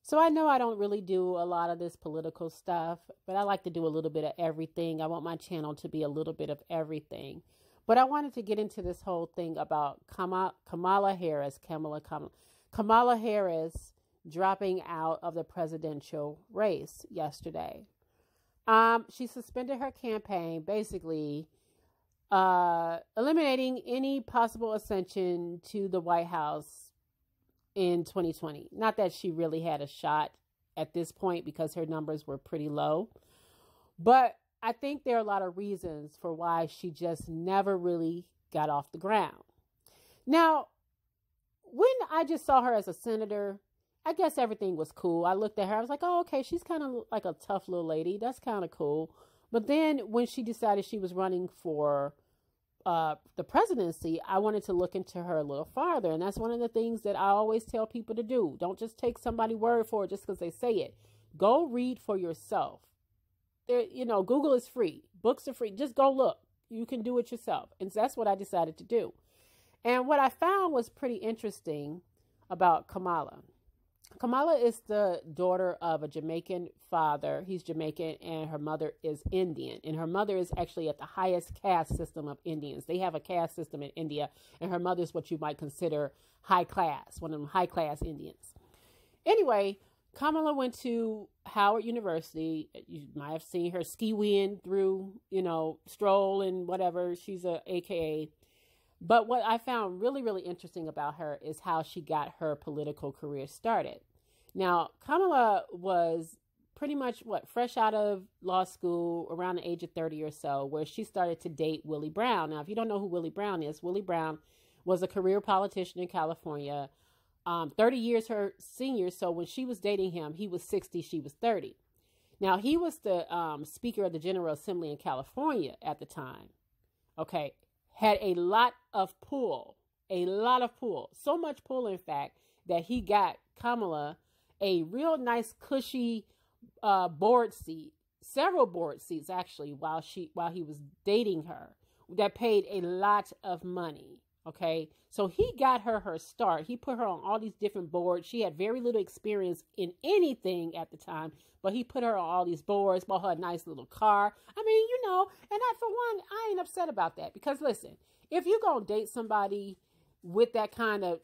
So I know I don't really do a lot of this political stuff, but I like to do a little bit of everything. I want my channel to be a little bit of everything. But I wanted to get into this whole thing about Kamala Harris, Kamala Harris dropping out of the presidential race yesterday. She suspended her campaign, basically eliminating any possible ascension to the White House in 2020. Not that she really had a shot at this point because her numbers were pretty low, but I think there are a lot of reasons for why she just never really got off the ground. Now, when I just saw her as a senator, I guess everything was cool. I looked at her, I was like, oh, okay, she's kind of like a tough little lady. That's kind of cool. But then when she decided she was running for the presidency, I wanted to look into her a little farther. And that's one of the things that I always tell people to do. Don't just take somebody's word for it just because they say it. Go read for yourself. There, Google is free. Books are free. Just go look. You can do it yourself. And that's what I decided to do. And what I found was pretty interesting about Kamala. Kamala is the daughter of a Jamaican father. He's Jamaican and her mother is Indian. And her mother is actually at the highest caste system of Indians. They have a caste system in India, and her mother is what you might consider high class, one of them high class Indians. Anyway, Kamala went to Howard University. You might have seen her ski-weeing through, stroll and whatever. She's a AKA. But what I found really, really interesting about her is how she got her political career started. Now, Kamala was pretty much, fresh out of law school around the age of 30 or so, where she started to date Willie Brown. Now, if you don't know who Willie Brown is, Willie Brown was a career politician in California, 30 years her senior. So when she was dating him, he was 60, she was 30. Now, he was the Speaker of the General Assembly in California at the time. Okay. Had a lot of pull, so much pull, in fact, that he got Kamala a real nice cushy board seat, several board seats actually, while he was dating her, that paid a lot of money. Okay, so he got her start. He put her on all these different boards. She had very little experience in anything at the time, but he put her on all these boards, bought her a nice little car. I mean, and for one, I ain't upset about that because listen, if you're going to date somebody with that kind of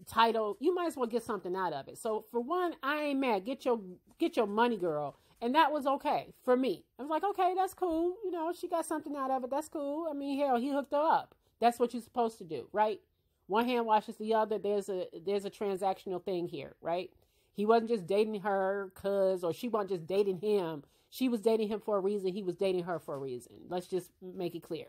title, you might as well get something out of it. So for one, I ain't mad. Get your money, girl. And that was okay for me. I was like, okay, that's cool. She got something out of it. That's cool. I mean, hell, he hooked her up. That's what you're supposed to do, right? One hand washes the other. There's a transactional thing here, right? He wasn't just dating her or she wasn't just dating him. She was dating him for a reason. He was dating her for a reason. Let's just make it clear.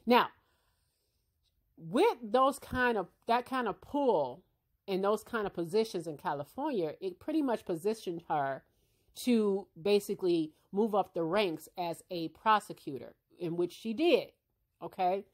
Now, with that kind of pull and those kind of positions in California, it pretty much positioned her to basically move up the ranks as a prosecutor, in which she did, okay?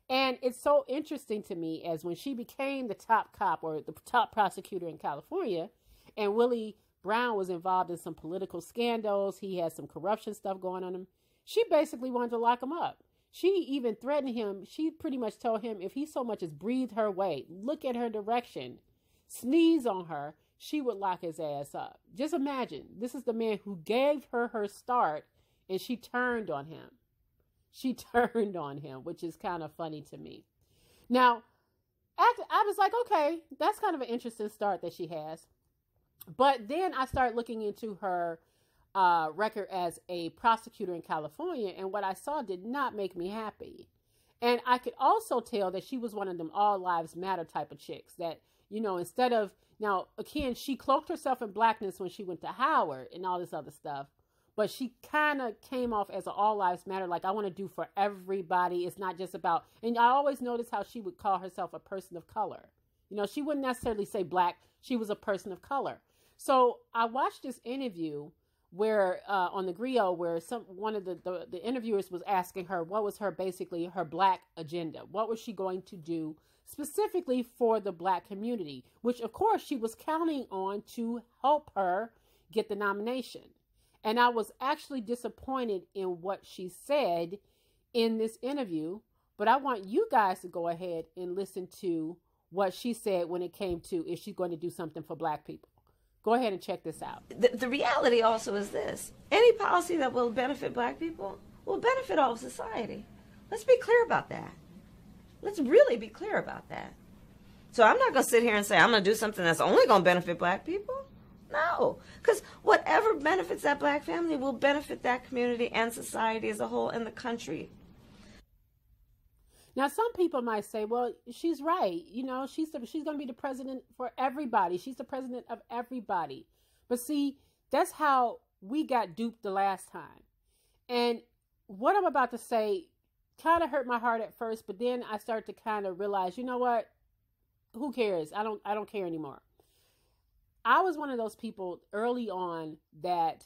And it's so interesting to me as when she became the top cop or the top prosecutor in California, and Willie Brown was involved in some political scandals. He had some corruption stuff going on him. She basically wanted to lock him up. She even threatened him. She pretty much told him if he so much as breathed her way, look at her direction, sneeze on her, she would lock his ass up. Just imagine, this is the man who gave her start, and she turned on him. She turned on him, which is kind of funny to me. Now, I was like, okay, that's kind of an interesting start that she has. But then I started looking into her record as a prosecutor in California, and what I saw did not make me happy. And I could also tell that she was one of them all lives matter type of chicks that, instead of, now, again, she cloaked herself in blackness when she went to Howard and all this other stuff. But she kind of came off as an all lives matter, like I want to do for everybody. It's not just about, and I always noticed how she would call herself a person of color. She wouldn't necessarily say black. She was a person of color. So I watched this interview where on the griot where one of the interviewers was asking her what was her black agenda. What was she going to do specifically for the black community, which of course she was counting on to help her get the nomination. And I was actually disappointed in what she said in this interview, but I want you guys to go ahead and listen to what she said when it came to if she's going to do something for black people. Go ahead and check this out. The reality also is this. Any policy that will benefit black people will benefit all of society. Let's be clear about that. Let's really be clear about that. So I'm not going to sit here and say I'm going to do something that's only going to benefit black people. No, because whatever benefits that black family will benefit that community and society as a whole and the country. Now, some people might say, well, she's right. You know, she's going to be the president for everybody. She's the president of everybody. But see, that's how we got duped the last time. And what I'm about to say kind of hurt my heart at first, but then I started to kind of realize, you know what? Who cares? I don't care anymore. I was one of those people early on that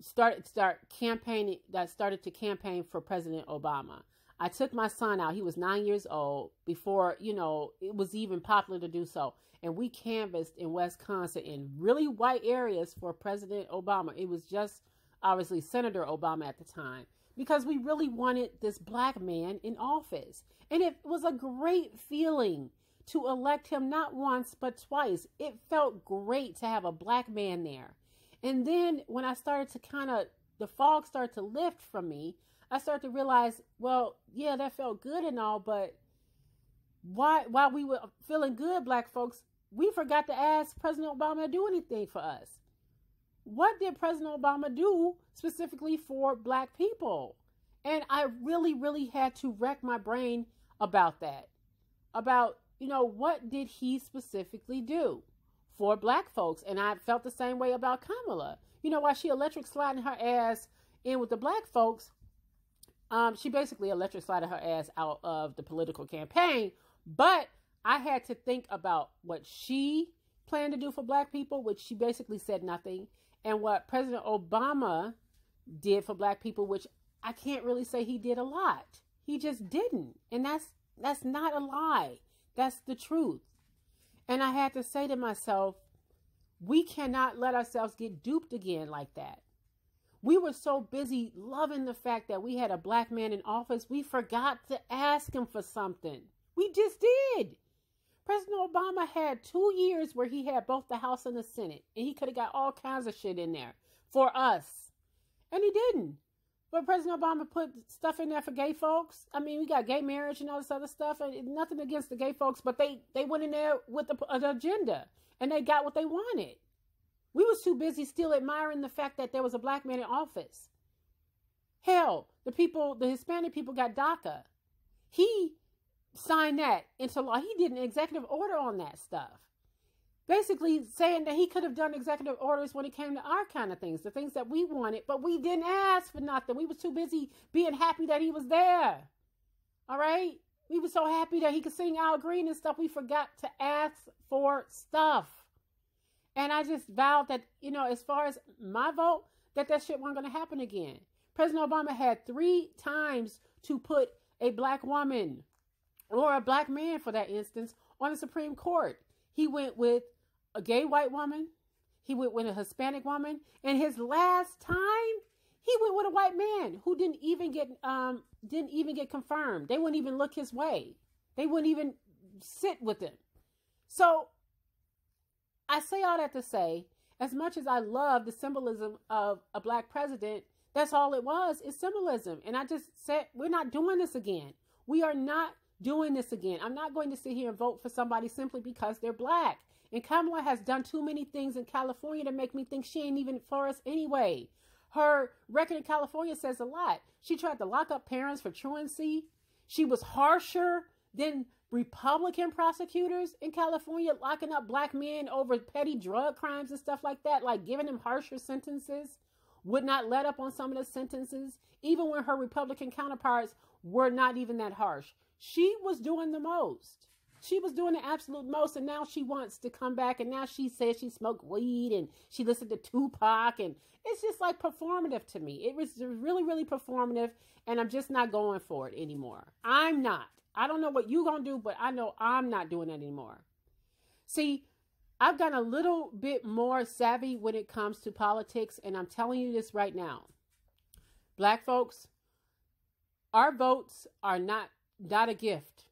started to campaign for President Obama. I took my son out. He was 9 years old before, you know, it was even popular to do so. And we canvassed in Wisconsin in really white areas for President Obama. It was just obviously Senator Obama at the time, because we really wanted this black man in office. And it was a great feeling to elect him not once, but twice. It felt great to have a black man there. And then when I started to the fog started to lift from me, I started to realize, well, yeah, that felt good and all, but while we were feeling good, black folks, we forgot to ask President Obama to do anything for us. What did President Obama do specifically for black people? And I really, really had to rack my brain about that. About, you know, what did he specifically do for black folks? And I felt the same way about Kamala. You know, while she electric sliding her ass in with the black folks, she basically electric slided her ass out of the political campaign. But I had to think about what she planned to do for black people, which she basically said nothing, and what President Obama did for black people, which I can't really say he did a lot. He just didn't. And that's not a lie. That's the truth. And I had to say to myself, we cannot let ourselves get duped again like that. We were so busy loving the fact that we had a black man in office, we forgot to ask him for something. We just did. President Obama had 2 years where he had both the House and the Senate, and he could have got all kinds of shit in there for us. And he didn't. But President Obama put stuff in there for gay folks. I mean, we got gay marriage and all this other stuff, and nothing against the gay folks, but they went in there with an agenda, and they got what they wanted. We was too busy still admiring the fact that there was a black man in office. Hell, the Hispanic people got DACA. He signed that into law. He did an executive order on that stuff. Basically saying that he could have done executive orders when it came to our kind of things, the things that we wanted, but we didn't ask for nothing. We was too busy being happy that he was there. All right? We were so happy that he could sing Al Green and stuff, we forgot to ask for stuff. And I just vowed that, you know, as far as my vote, that shit wasn't going to happen again. President Obama had 3 times to put a black woman, or a black man for that instance, on the Supreme Court. He went with a gay white woman. He went with a Hispanic woman. And his last time, he went with a white man who didn't even get confirmed. They wouldn't even look his way. They wouldn't even sit with him. So I say all that to say, as much as I love the symbolism of a black president, that's all it was, is symbolism. And I just said, we're not doing this again. We are not doing this again. I'm not going to sit here and vote for somebody simply because they're black. And Kamala has done too many things in California to make me think she ain't even for us anyway. Her record in California says a lot. She tried to lock up parents for truancy. She was harsher than Republican prosecutors in California, locking up black men over petty drug crimes and stuff like that, like giving them harsher sentences, would not let up on some of the sentences, even when her Republican counterparts were not even that harsh. She was doing the most. She was doing the absolute most, and now she wants to come back, and now she says she smoked weed, and she listened to Tupac, and it's just like performative to me. It was really, really performative, and I'm just not going for it anymore. I'm not. I don't know what you're going to do, but I know I'm not doing it anymore. See, I've gotten a little bit more savvy when it comes to politics, and I'm telling you this right now. Black folks, our votes are not a gift.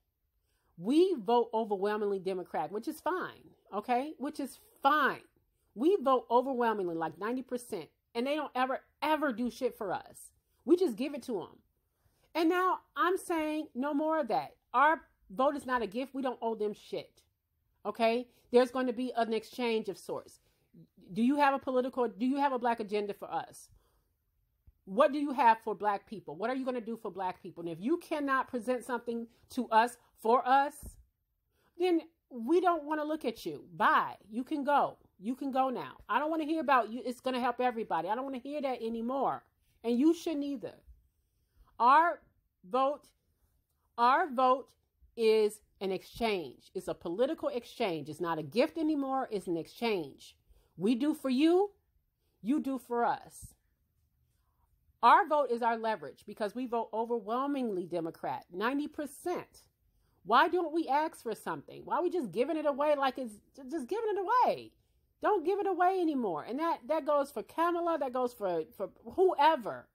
We vote overwhelmingly Democrat, which is fine, okay? Which is fine. We vote overwhelmingly, like 90%, and they don't ever do shit for us. We just give it to them. And now I'm saying no more of that. Our vote is not a gift. We don't owe them shit. Okay? There's going to be an exchange of sorts. Do you have a black agenda for us? What do you have for black people? What are you going to do for black people? And if you cannot present something to us for us, then we don't want to look at you. Bye. You can go. You can go now. I don't want to hear about you. It's going to help everybody. I don't want to hear that anymore. And you shouldn't either. Our vote is an exchange. It's a political exchange. It's not a gift anymore. It's an exchange. We do for you. You do for us. Our vote is our leverage because we vote overwhelmingly Democrat, 90%. Why don't we ask for something? Why are we just giving it away like it's just giving it away? Don't give it away anymore. And that goes for Kamala. That goes for whoever.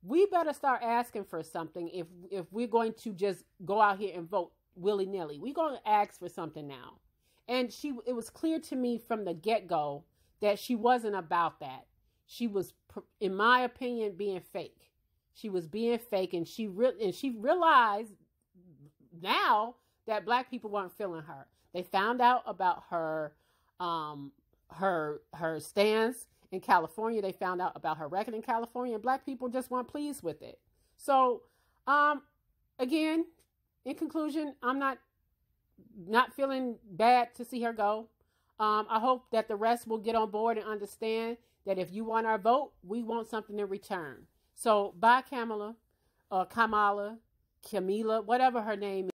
We better start asking for something if we're going to just go out here and vote willy-nilly. We're going to ask for something now. And it was clear to me from the get-go that she wasn't about that. She was, in my opinion, being fake. She was being fake, and she realized now that black people weren't feeling her. They found out about her stance in California. They found out about her record in California, and black people just weren't pleased with it. So, again, in conclusion, I'm not feeling bad to see her go. I hope that the rest will get on board and understand that if you want our vote, we want something in return. So, bye, Kamala, Kamala, whatever her name is.